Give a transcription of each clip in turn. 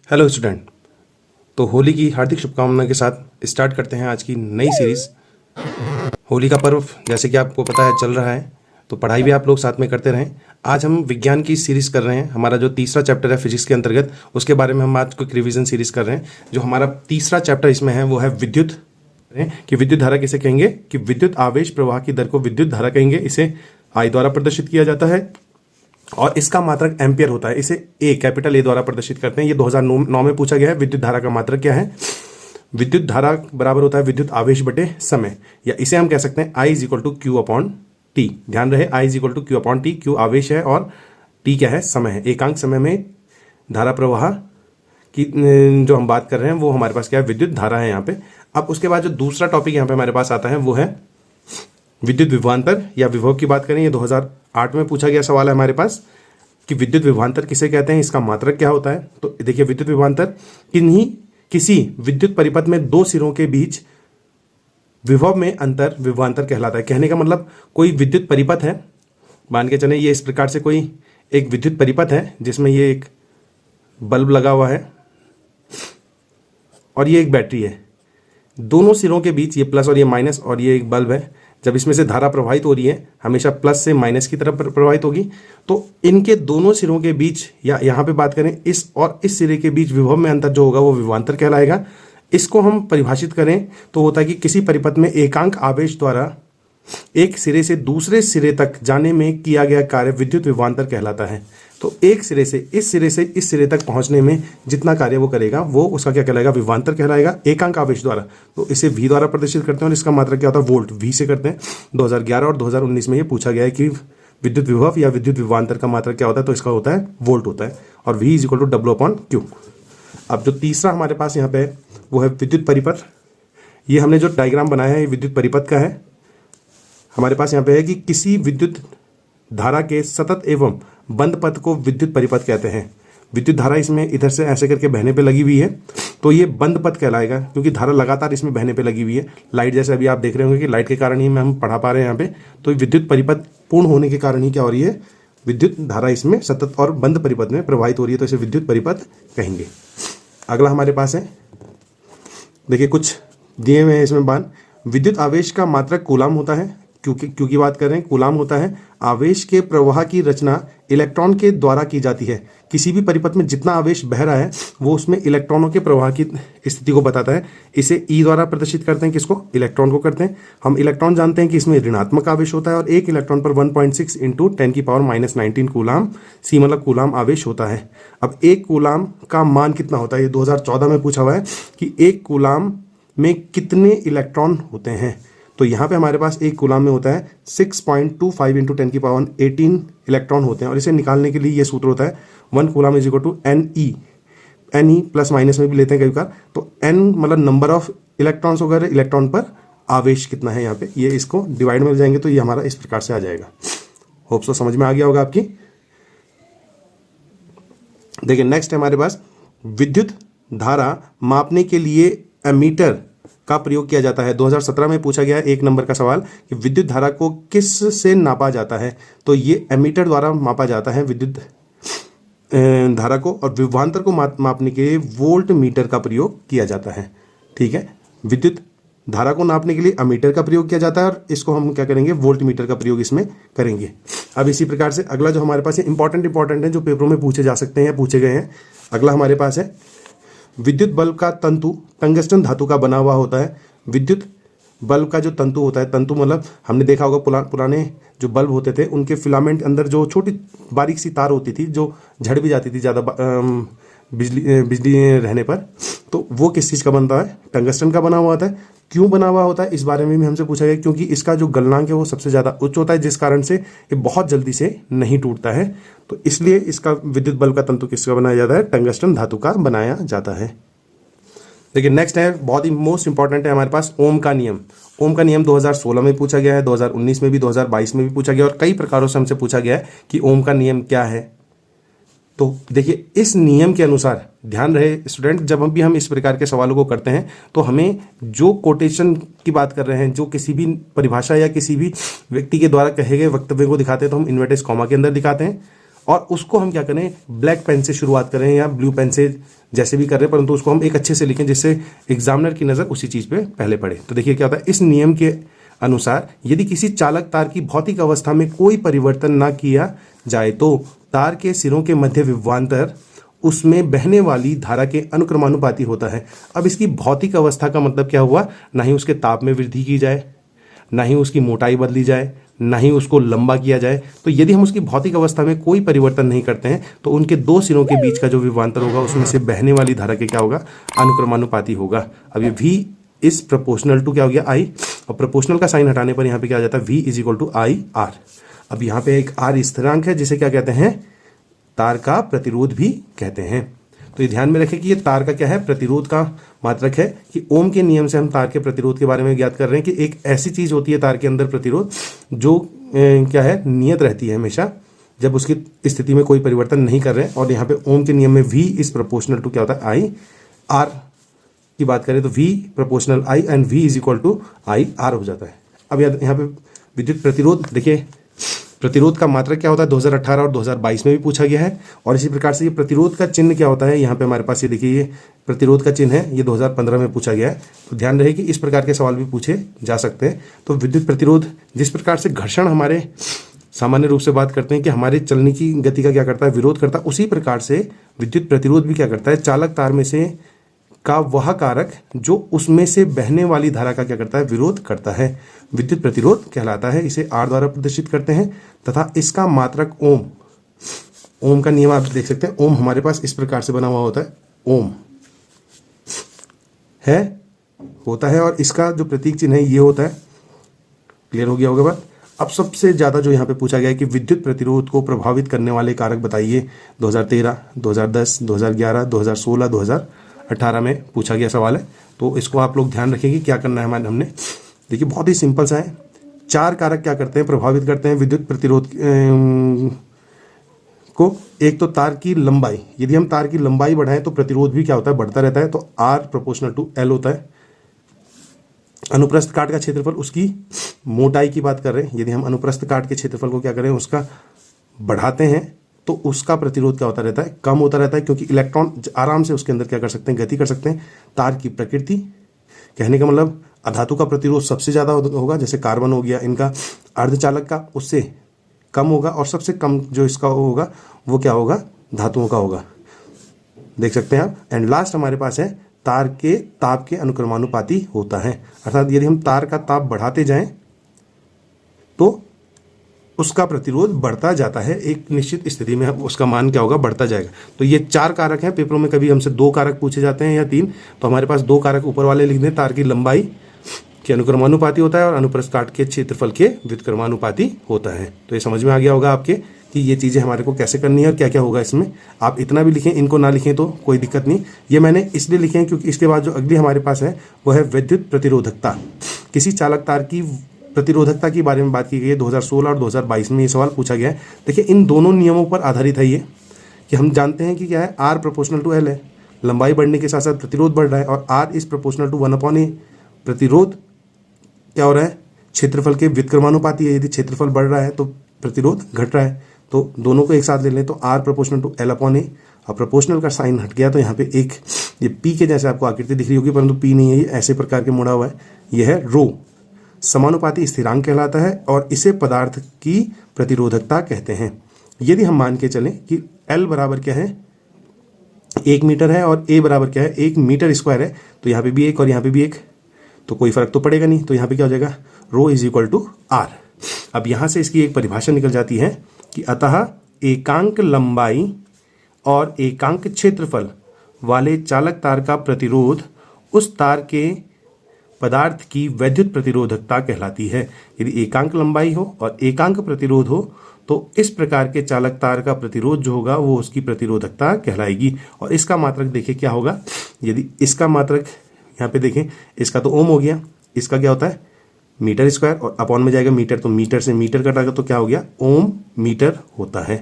Hello student. तो होली की हार्दिक शुभकामनाओं के साथ स्टार्ट करते हैं आज की नई सीरीज़। होली का पर्व जैसे कि आपको पता है चल रहा है, तो पढ़ाई भी आप लोग साथ में करते रहें। आज हम विज्ञान की सीरीज़ कर रहे हैं। हमारा जो तीसरा चैप्टर है फिजिक्स के अंतर्गत, उसके बारे में हम आज क्विक रिवीजन सीरीज़ कर रहे हैं। जो हमारा तीसरा चैप्टर इसमें है वो है विद्युत, कि विद्युत धारा किसे कहेंगे, कि विद्युत आवेश प्रवाह की दर को विद्युत धारा कहेंगे। इसे आई द्वारा प्रदर्शित किया जाता है और इसका मात्रक एम्पियर होता है। इसे ए, कैपिटल ए द्वारा प्रदर्शित करते हैं। ये 2009 में पूछा गया है। विद्युत धारा का मात्रक क्या है? विद्युत धारा बराबर होता है विद्युत आवेश बटे समय, या इसे हम कह सकते हैं I is equal to Q upon T. ध्यान रहे, I is equal to Q upon T. Q आवेश है और टी क्या है? समय है। एकांक समय में धारा प्रवाह की जो हम बात कर रहे हैं वो हमारे पास क्या है? विद्युत धारा है यहाँ पे। अब उसके बाद जो दूसरा टॉपिक यहाँ पे हमारे पास आता है वो है विद्युत विभवांतर या विभव की बात करें। ये 2008 में पूछा गया सवाल है हमारे पास कि विद्युत विभवांतर किसे कहते हैं, इसका मात्रक क्या होता है। तो देखिए, विद्युत विभवांतर किसी विद्युत परिपथ में दो सिरों के बीच विभव में अंतर विभवांतर कहलाता है। कहने का मतलब, कोई विद्युत परिपथ है, मान के चले ये इस प्रकार से कोई एक विद्युत परिपथ है जिसमें ये एक बल्ब लगा हुआ है और ये एक बैटरी है। दोनों सिरों के बीच ये प्लस और ये माइनस और ये एक बल्ब है। जब इसमें से धारा प्रवाहित हो रही है हमेशा प्लस से माइनस की तरफ प्रवाहित होगी। तो इनके दोनों सिरों के बीच, या यहाँ पे बात करें इस और इस सिरे के बीच विभव में अंतर जो होगा वो विभवांतर कहलाएगा। इसको हम परिभाषित करें तो होता है कि किसी परिपथ में एकांक आवेश द्वारा एक सिरे से दूसरे सिरे तक जाने में किया गया कार्य विद्युत विभवांतर कहलाता है। तो एक सिरे से इस सिरे तक पहुंचने में जितना कार्य वो करेगा वो उसका क्या कहलाएगा? विभवांतर कहलाएगा, एकांक आवेश द्वारा। तो इसे V द्वारा प्रदर्शित करते हैं और इसका मात्रक क्या होता है? वोल्ट। V से करते हैं। 2011 और 2019 में ये पूछा गया है कि विद्युत विभव या विद्युत विभवांतर का मात्रक क्या होता है, तो इसका होता है वोल्ट होता है, और V is equal to W upon Q। अब जो तीसरा हमारे पास यहाँ पे है वो है विद्युत परिपथ। ये हमने जो डायग्राम बनाया है ये विद्युत परिपथ का है। हमारे पास यहाँ पे है कि किसी विद्युत धारा के सतत एवं बंद पथ को विद्युत परिपथ कहते हैं। विद्युत धारा इसमें इधर से ऐसे करके बहने पे लगी हुई है, तो ये बंद पथ कहलाएगा, क्योंकि धारा लगातार इसमें बहने पे लगी हुई है। लाइट जैसे अभी आप देख रहे होंगे कि लाइट के कारण ही हम पढ़ा पा रहे हैं यहाँ पे। तो विद्युत परिपथ पूर्ण होने के कारण ही क्या हो रही है? विद्युत धारा इसमें सतत और बंद परिपथ में प्रवाहित हो रही है, तो इसे विद्युत परिपथ कहेंगे। अगला हमारे पास है, देखिए कुछ दिए हुए हैं इसमें मान। विद्युत आवेश का मात्रक कूलाम होता है। क्योंकि बात कर रहे हैं, कूलाम होता है आवेश के प्रवाह की रचना इलेक्ट्रॉन के द्वारा की जाती है। किसी भी परिपथ में जितना आवेश बह रहा है वो उसमें इलेक्ट्रॉनों के प्रवाह की स्थिति को बताता है। इसे ई द्वारा प्रदर्शित करते हैं। किसको? इलेक्ट्रॉन को करते हैं। हम इलेक्ट्रॉन जानते हैं कि इसमें ऋणात्मक आवेश होता है और एक इलेक्ट्रॉन पर 1.6 इंटू 10⁻⁻19 कूलाम, सी मतलब कूलाम आवेश होता है। अब एक कूलाम का मान कितना होता है? ये 2014 में पूछा हुआ है कि एक कूलाम में कितने इलेक्ट्रॉन होते हैं। तो यहाँ पे हमारे पास एक कूलाम में होता है 6.25 इंटू 10⁻18 इलेक्ट्रॉन होते हैं, और इसे निकालने के लिए ये सूत्र होता है 1 coulomb is equal to NE plus minus में भी लेते हैं कई बार। तो N मतलब नंबर ऑफ इलेक्ट्रॉन्स वगैरह, इलेक्ट्रॉन पर आवेश कितना है यहाँ पे, ये इसको डिवाइड में ले जाएंगे तो ये हमारा इस प्रकार से आ जाएगा। होप सो समझ में आ गया होगा आपकी। देखिए नेक्स्ट है हमारे पास, विद्युत धारा मापने के लिए एमीटर का प्रयोग किया जाता है। 2017 में पूछा गया एक नंबर का सवाल कि विद्युत धारा को किस से नापा जाता है। तो ये एमीटर द्वारा मापा जाता है विद्युत धारा को, और विभवांतर को मापने के लिए वोल्ट मीटर का प्रयोग किया जाता है। ठीक है, विद्युत धारा को नापने के लिए अमीटर का प्रयोग किया जाता है और इसको हम क्या करेंगे? वोल्ट मीटर का प्रयोग इसमें करेंगे। अब इसी प्रकार से अगला जो हमारे पास है इंपॉर्टेंट है, जो पेपरों में पूछे जा सकते हैं या पूछे गए हैं। अगला हमारे पास है, विद्युत बल्ब का तंतु टंगस्टन धातु का बना हुआ होता है। विद्युत बल्ब का जो तंतु होता है, तंतु मतलब हमने देखा होगा पुराने जो बल्ब होते थे उनके फिलामेंट अंदर जो छोटी बारीक सी तार होती थी जो झड़ भी जाती थी ज़्यादा बिजली रहने पर, तो वो किस चीज़ का बनता है? टंगस्टन का बना हुआ होता है। क्यों बना हुआ होता है इस बारे में भी हमसे पूछा गया, क्योंकि इसका जो गलनांक है वो सबसे ज़्यादा उच्च होता है, जिस कारण से ये बहुत जल्दी से नहीं टूटता है। तो इसलिए इसका विद्युत बल्ब का तंतु किसका बनाया जाता है? टंगस्टन धातु का बनाया जाता है। देखिए नेक्स्ट है, बहुत ही मोस्ट इंपॉर्टेंट है हमारे पास, ओम का नियम। ओम का नियम 2016 में पूछा गया है, 2019 में भी, 2022 में भी पूछा गया और कई प्रकारों से हमसे पूछा गया है कि ओम का नियम क्या है। तो देखिए इस नियम के अनुसार, ध्यान रहे स्टूडेंट, जब भी हम इस प्रकार के सवालों को करते हैं तो हमें जो कोटेशन की बात कर रहे हैं, जो किसी भी परिभाषा या किसी भी व्यक्ति के द्वारा कहे गए वक्तव्य को दिखाते हैं तो हम इन्वर्टेड कॉमा के अंदर दिखाते हैं, और उसको हम क्या करें, ब्लैक पेन से शुरुआत करें या ब्लू पेन से, जैसे भी कर रहे हैं, परंतु उसको हम एक अच्छे से लिखें जिससे एग्जामिनर की नज़र उसी चीज़ पे पहले पड़े। तो देखिए क्या होता है, इस नियम के अनुसार यदि किसी चालक तार की भौतिक अवस्था में कोई परिवर्तन ना किया जाए तो तार के सिरों के मध्य विभवांतर उसमें बहने वाली धारा के अनुक्रमानुपाती होता है। अब इसकी भौतिक अवस्था का मतलब क्या हुआ, ना ही उसके ताप में वृद्धि की जाए, ना ही उसकी मोटाई बदली जाए, ना ही उसको लंबा किया जाए। तो यदि हम उसकी भौतिक अवस्था में कोई परिवर्तन नहीं करते हैं तो उनके दो सिरों के बीच का जो विभवांतर होगा उसमें से बहने वाली धारा के क्या होगा, अनुक्रमानुपाती होगा। अब ये V इज प्रोपोर्शनल टू क्या हो गया, I, और प्रोपोर्शनल का साइन हटाने पर यहाँ पे क्या आ जाता है, V is equal to IR। अब यहाँ पे एक R स्थिरांक है जिसे क्या कहते हैं, तार का प्रतिरोध भी कहते हैं। तो ये ध्यान में रखें कि ये तार का क्या है, प्रतिरोध का मात्रक है, कि ओम के नियम से हम तार के प्रतिरोध के बारे में ज्ञात कर रहे हैं कि एक ऐसी चीज होती है तार के अंदर प्रतिरोध जो क्या है, नियत रहती है हमेशा, जब उसकी स्थिति में कोई परिवर्तन नहीं कर रहे हैं। और यहाँ पे ओम के नियम में V इज प्रोपोर्शनल टू क्या होता है, IR की बात करें तो V proportional I and V is equal to IR हो जाता है। अब यहाँ पे विद्युत प्रतिरोध, देखिए प्रतिरोध का मात्रक क्या होता है, 2018 और 2022 में भी पूछा गया है। और इसी प्रकार से ये प्रतिरोध का चिन्ह क्या होता है, यहाँ पे हमारे पास ये देखिए ये प्रतिरोध का चिन्ह है, ये 2015 में पूछा गया है। तो ध्यान रहे कि इस प्रकार के सवाल भी पूछे जा सकते हैं। तो विद्युत प्रतिरोध, जिस प्रकार से घर्षण हमारे सामान्य रूप से बात करते हैं कि हमारे चलने की गति का क्या करता है, विरोध करता है, उसी प्रकार से विद्युत प्रतिरोध भी क्या करता है, चालक तार में से का वह कारक जो उसमें से बहने वाली धारा का क्या करता है, विरोध करता है, विद्युत प्रतिरोध कहलाता है। इसे R द्वारा प्रदर्शित करते हैं तथा इसका मात्रक ओम, ओम का नियम आप देख सकते हैं, ओम हमारे पास इस प्रकार से बना हुआ होता है, ओम है होता है, और इसका जो प्रतीक चिन्ह है ये होता है। क्लियर हो गया होगा बात। अब सबसे ज़्यादा जो यहाँ पे पूछा गया है कि विद्युत प्रतिरोध को प्रभावित करने वाले कारक बताइए, 2013, 2010, 2011, 2016, 2018 में पूछा गया सवाल है। तो इसको आप लोग ध्यान रखेंगे क्या करना है हमने। देखिए बहुत ही सिंपल सा है, 4 कारक क्या करते हैं, प्रभावित करते हैं विद्युत प्रतिरोध को। एक तो तार की लंबाई, यदि हम तार की लंबाई बढ़ाएं तो प्रतिरोध भी क्या होता है, बढ़ता रहता है। तो R प्रोपोर्शनल टू L होता है। अनुप्रस्थ काट का क्षेत्रफल, उसकी मोटाई की बात कर रहे हैं, यदि हम अनुप्रस्थ काट के क्षेत्रफल को क्या करें, उसका बढ़ाते हैं तो उसका प्रतिरोध क्या होता रहता है, कम होता रहता है, क्योंकि इलेक्ट्रॉन आराम से उसके अंदर क्या कर सकते हैं, गति कर सकते हैं। तार की प्रकृति, कहने का मतलब अधातु का प्रतिरोध सबसे ज़्यादा होगा, जैसे कार्बन हो गया, इनका अर्धचालक का उससे कम होगा, और सबसे कम जो इसका होगा वो क्या होगा, धातुओं का होगा, देख सकते हैं आप। एंड लास्ट हमारे पास है तार के ताप के अनुक्रमानुपाती होता है, अर्थात यदि हम तार का ताप बढ़ाते जाएं तो उसका प्रतिरोध बढ़ता जाता है, एक निश्चित स्थिति में उसका मान क्या होगा, बढ़ता जाएगा। तो ये 4 कारक हैं। पेपरों में कभी हमसे 2 कारक पूछे जाते हैं या 3, तो हमारे पास 2 कारक ऊपर वाले लिख दें, तार की लंबाई के अनुक्रमानुपाती होता है और अनुप्रस्थ काट के क्षेत्रफल के व्युत्क्रमानुपाती होता है। तो ये समझ में आ गया होगा आपके कि ये चीज़ें हमारे को कैसे करनी है और क्या क्या होगा इसमें। आप इतना भी लिखें, इनको ना लिखें तो कोई दिक्कत नहीं। ये मैंने इसलिए लिखे हैं क्योंकि इसके बाद जो अगली हमारे पास है वो है विद्युत प्रतिरोधकता। किसी चालक तार की प्रतिरोधकता के बारे में बात की गई है। 2016 और 2022 में ये सवाल पूछा गया है। देखिए इन दोनों नियमों पर आधारित है ये, कि हम जानते हैं कि क्या है, R प्रोपोर्शनल टू L है, लंबाई बढ़ने के साथ साथ प्रतिरोध बढ़ रहा है, और R is proportional to 1/A, प्रतिरोध क्या हो रहा है, क्षेत्रफल के व्युत्क्रमानुपाती है। यदि क्षेत्रफल बढ़ रहा है तो प्रतिरोध घट रहा है। तो दोनों को एक साथ ले लें तो R प्रोपोर्शनल टू L/A, और प्रोपोर्शनल का साइन हट गया तो यहाँ पे एक ये P के जैसे आपको आकृति दिख रही होगी, परंतु P नहीं है, ये ऐसे प्रकार के मुड़ा हुआ है, ये है रो, समानुपाती स्थिरांक कहलाता है, और इसे पदार्थ की प्रतिरोधकता कहते हैं। यदि हम मान के चलें कि L बराबर क्या है, 1 मीटर है, और A बराबर क्या है, 1 मीटर स्क्वायर है, तो यहाँ पे भी 1 और यहाँ पे भी 1, तो कोई फर्क तो पड़ेगा नहीं। तो यहाँ पे क्या हो जाएगा, रो इज इक्वल टू R। अब यहाँ से इसकी एक परिभाषा निकल जाती है कि अतः एकांक लंबाई और एकांक क्षेत्रफल वाले चालक तार का प्रतिरोध उस तार के पदार्थ की वैद्युत प्रतिरोधकता कहलाती है। यदि एकांक लंबाई हो और एकांक प्रतिरोध हो तो इस प्रकार के चालक तार का प्रतिरोध जो होगा वो उसकी प्रतिरोधकता कहलाएगी। और इसका मात्रक देखिए क्या होगा, यदि इसका मात्रक यहाँ पे देखें, इसका तो ओम हो गया, इसका क्या होता है मीटर स्क्वायर, और अपॉन में जाएगा मीटर, तो मीटर से मीटर कटाएगा तो क्या हो गया, ओम मीटर होता है।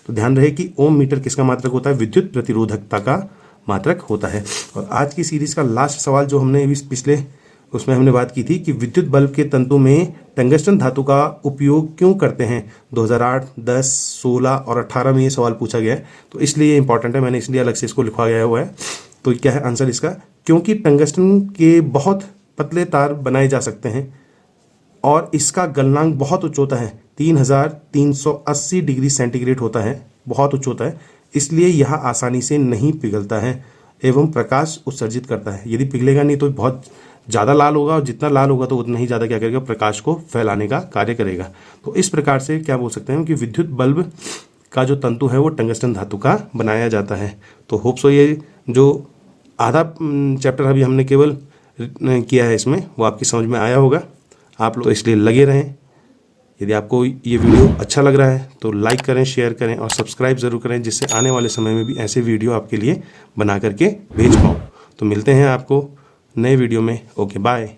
तो ध्यान रहे कि ओम मीटर किसका मात्रक होता है, विद्युत प्रतिरोधकता का मात्रक होता है। और आज की सीरीज का लास्ट सवाल जो हमने पिछले उसमें हमने बात की थी कि विद्युत बल्ब के तंतु में टंगस्टन धातु का उपयोग क्यों करते हैं। 2008, 10, 16 और 18 में ये सवाल पूछा गया है, तो इसलिए ये इंपॉर्टेंट है, मैंने इसलिए अलग से इसको लिखवा गया हुआ है। तो क्या है आंसर इसका, क्योंकि टंगस्टन के बहुत पतले तार बनाए जा सकते हैं और इसका गलनांक बहुत उच्च होता है, 3380 डिग्री सेंटीग्रेड होता है, बहुत उच्च होता है, इसलिए यह आसानी से नहीं पिघलता है एवं प्रकाश उत्सर्जित करता है। यदि पिघलेगा नहीं तो बहुत ज़्यादा लाल होगा, और जितना लाल होगा तो उतना ही ज़्यादा क्या करेगा, प्रकाश को फैलाने का कार्य करेगा। तो इस प्रकार से क्या बोल सकते हैं कि विद्युत बल्ब का जो तंतु है वो टंगस्टन धातु का बनाया जाता है। तो होप सो ये जो आधा चैप्टर अभी हमने केवल किया है इसमें वो आपकी समझ में आया होगा। आप लोग तो इसलिए लगे रहें। यदि आपको ये वीडियो अच्छा लग रहा है तो लाइक करें, शेयर करें और सब्सक्राइब ज़रूर करें, जिससे आने वाले समय में भी ऐसे वीडियो आपके लिए बना करके भेज पाऊँ। तो मिलते हैं आपको नए वीडियो में। Okay, bye.